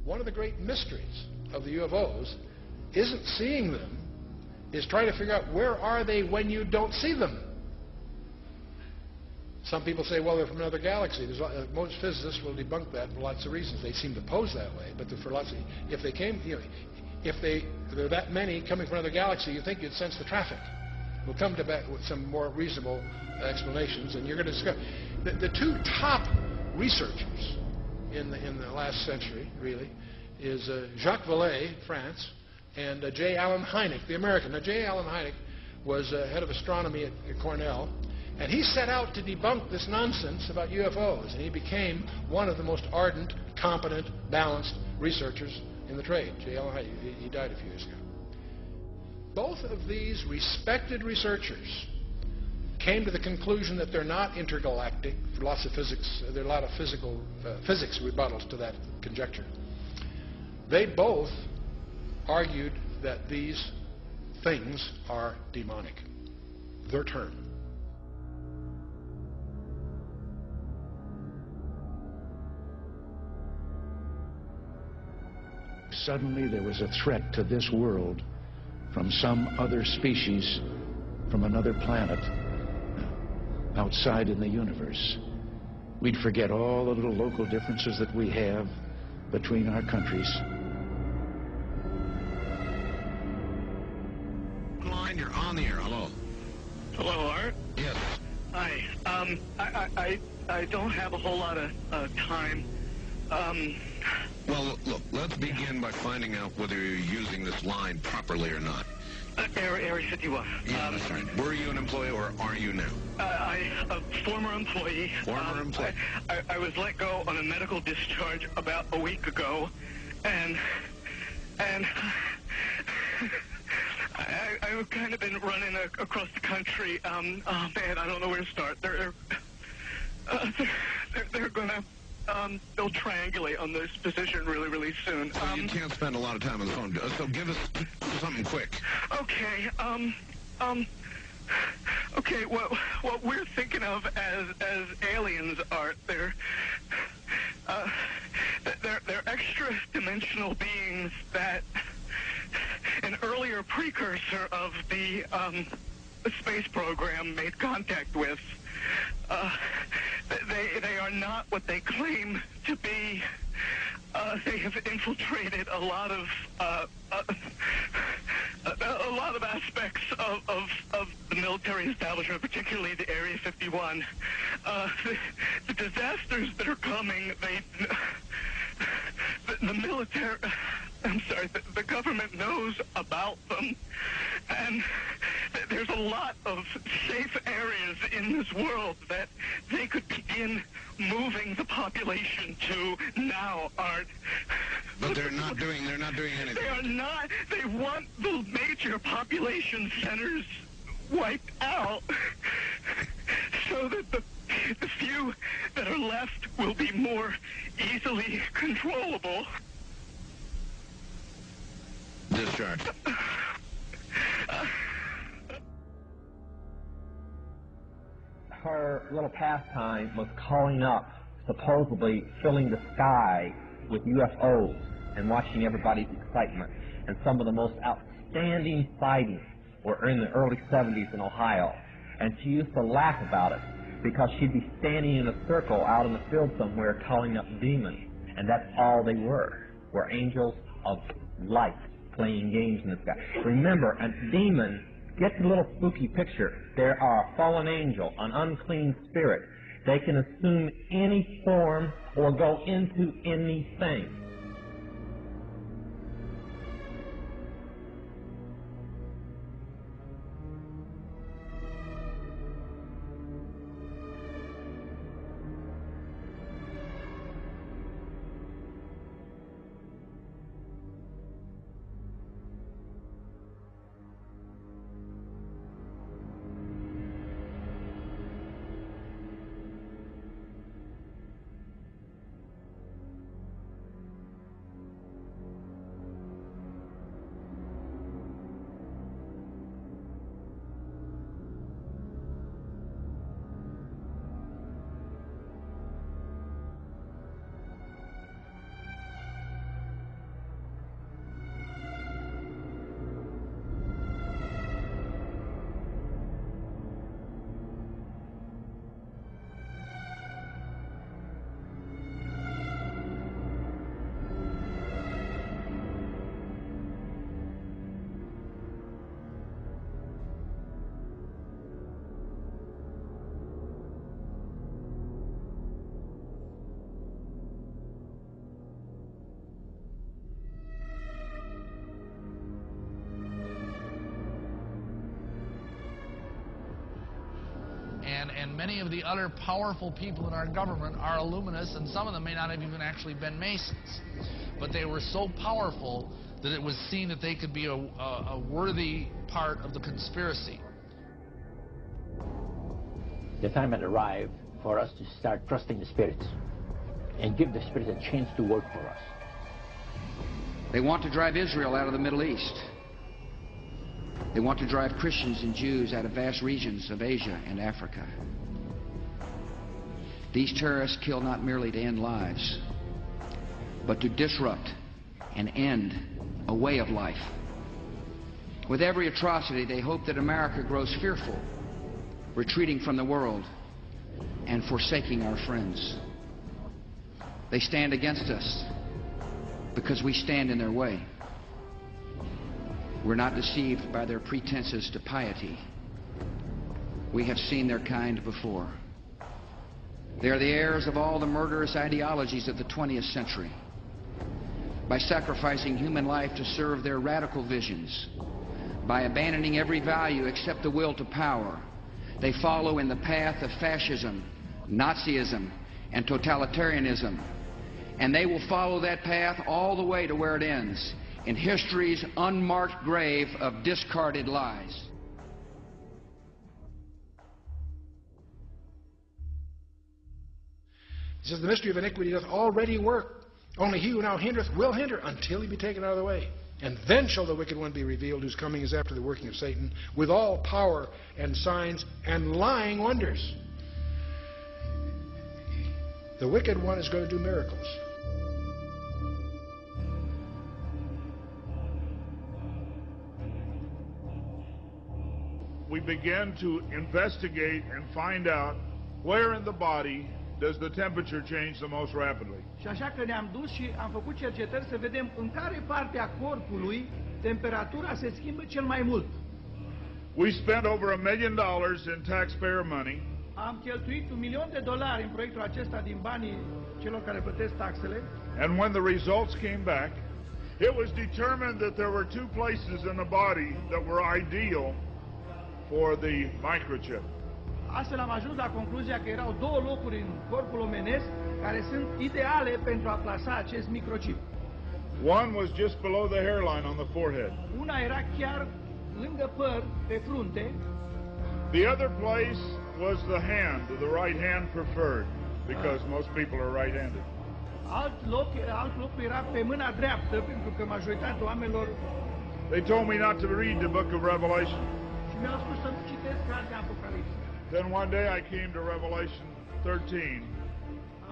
one of the great mysteries of the UFOs isn't seeing them, is trying to figure out where are they when you don't see them. Some people say, well, they're from another galaxy. Most physicists will debunk that for lots of reasons. They seem to pose that way, but for lots of, if they came, if there are that many coming from another galaxy, you think you'd sense the traffic. We'll come to back with some more reasonable explanations, and you're going to discover the two top researchers in the last century, really, is Jacques Vallée, France, and J. Allen Hynek, the American. Now, J. Allen Hynek was head of astronomy at Cornell, and he set out to debunk this nonsense about UFOs, and he became one of the most ardent, competent, balanced researchers in the trade. J. Allen Hynek, he died a few years ago. Both of these respected researchers came to the conclusion that they're not intergalactic. For lots of physics, there are a lot of physics rebuttals to that conjecture. They both argued that these things are demonic. Their term. Suddenly there was a threat to this world from some other species, from another planet, outside in the universe. We'd forget all the little local differences that we have between our countries. Line, you're on the air. Hello. Hello, Art. Yes. Hi. I don't have a whole lot of time. Well, look, let's begin by finding out whether you're using this line properly or not. Area 51. Yeah, that's right. Were you an employee or are you now? A former employee. Former employee. I was let go on a medical discharge about a week ago, and I've kind of been running across the country. Oh man, I don't know where to start. They're gonna they'll triangulate on this position really, really soon. So you can't spend a lot of time on the phone. So give us something quick. Okay. Okay. What we're thinking of as aliens are they're extra-dimensional beings that an earlier precursor of the space program made contact with. They are not what they claim to be. They have infiltrated a lot of aspects of the military establishment, particularly the Area 51. The disasters that are coming, the military, I'm sorry, the government knows about them, and there's a lot of safe areas in this world that they could begin moving the population to now, Art. But they're not doing anything. They are not. They want the major population centers wiped out so that the few that are left will be more easily controllable. Discharge. Her little pastime was calling up, supposedly filling the sky with UFOs and watching everybody's excitement. And some of the most outstanding sightings were in the early 70s in Ohio. And she used to laugh about it because she'd be standing in a circle out in the field somewhere calling up demons. And that's all they were angels of light playing games in the sky. Remember, a demon, get the little spooky picture. There are a fallen angel, an unclean spirit. They can assume any form or go into anything. And many of the other powerful people in our government are Illuminists, and some of them may not have even actually been Masons. But they were so powerful that it was seen that they could be a worthy part of the conspiracy. The time had arrived for us to start trusting the spirits and give the spirits a chance to work for us. They want to drive Israel out of the Middle East. They want to drive Christians and Jews out of vast regions of Asia and Africa. These terrorists kill not merely to end lives, but to disrupt and end a way of life. With every atrocity, they hope that America grows fearful, retreating from the world and forsaking our friends. They stand against us because we stand in their way. We're not deceived by their pretenses to piety. We have seen their kind before. They are the heirs of all the murderous ideologies of the 20th century. By sacrificing human life to serve their radical visions, by abandoning every value except the will to power, they follow in the path of fascism, Nazism, and totalitarianism. And they will follow that path all the way to where it ends, in history's unmarked grave of discarded lies. He says, the mystery of iniquity doth already work. Only he who now hindereth will hinder until he be taken out of the way. And then shall the wicked one be revealed, whose coming is after the working of Satan, with all power and signs and lying wonders. The wicked one is going to do miracles. We began to investigate and find out where in the body does the temperature change the most rapidly. Și așa că ne-am dus și am făcut cercetări să vedem în care parte a corpului temperatura se schimbă cel mai mult. We spent over $1 million in taxpayer money. Am cheltuit $1.000.000 în proiectul acesta din banii celor care plătesc taxele. And when the results came back, it was determined that there were two places in the body that were ideal for the microchip. Astfel am ajuns la concluzia că erau două locuri în corpul omenesc care sunt ideale pentru a plasa acest microchip. One was just below the hairline on the forehead. Una era chiar lângă păr, pe frunte. The other place was the hand, the right hand preferred, because most people are right-handed. Alt loc era pe mâna dreaptă, pentru că majoritatea oamenilor. They told me not to read the book of Revelation. Și mi-au spus să nu citesc cartea Apocalipsa. Then one day I came to Revelation 13,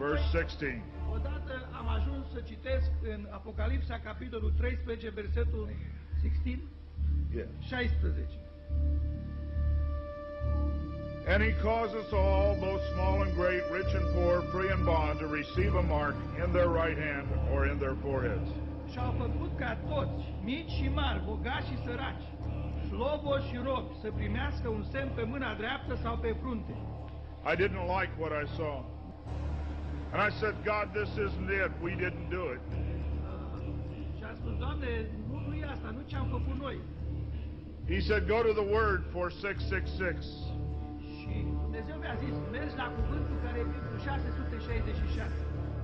verse 16. Odată am ajuns să citesc în Apocalipsa, capitolul 13, versetul 16. Yeah. 16. And he caused us all, both small and great, rich and poor, free and bond, to receive a mark in their right hand or in their foreheads. Și au făcut ca toți, mici și mari, bogați și săraci, slobozi și robi, să primească un semn pe mâna dreaptă sau pe frunte. I didn't like what I saw. And I said, God, this isn't it. We didn't do it. Și am spus, Doamne, nu e asta, nu ce am făcut noi. He said, go to the word for 666. Și Dumnezeu mi-a zis, mergi la cuvântul care e pentru 666.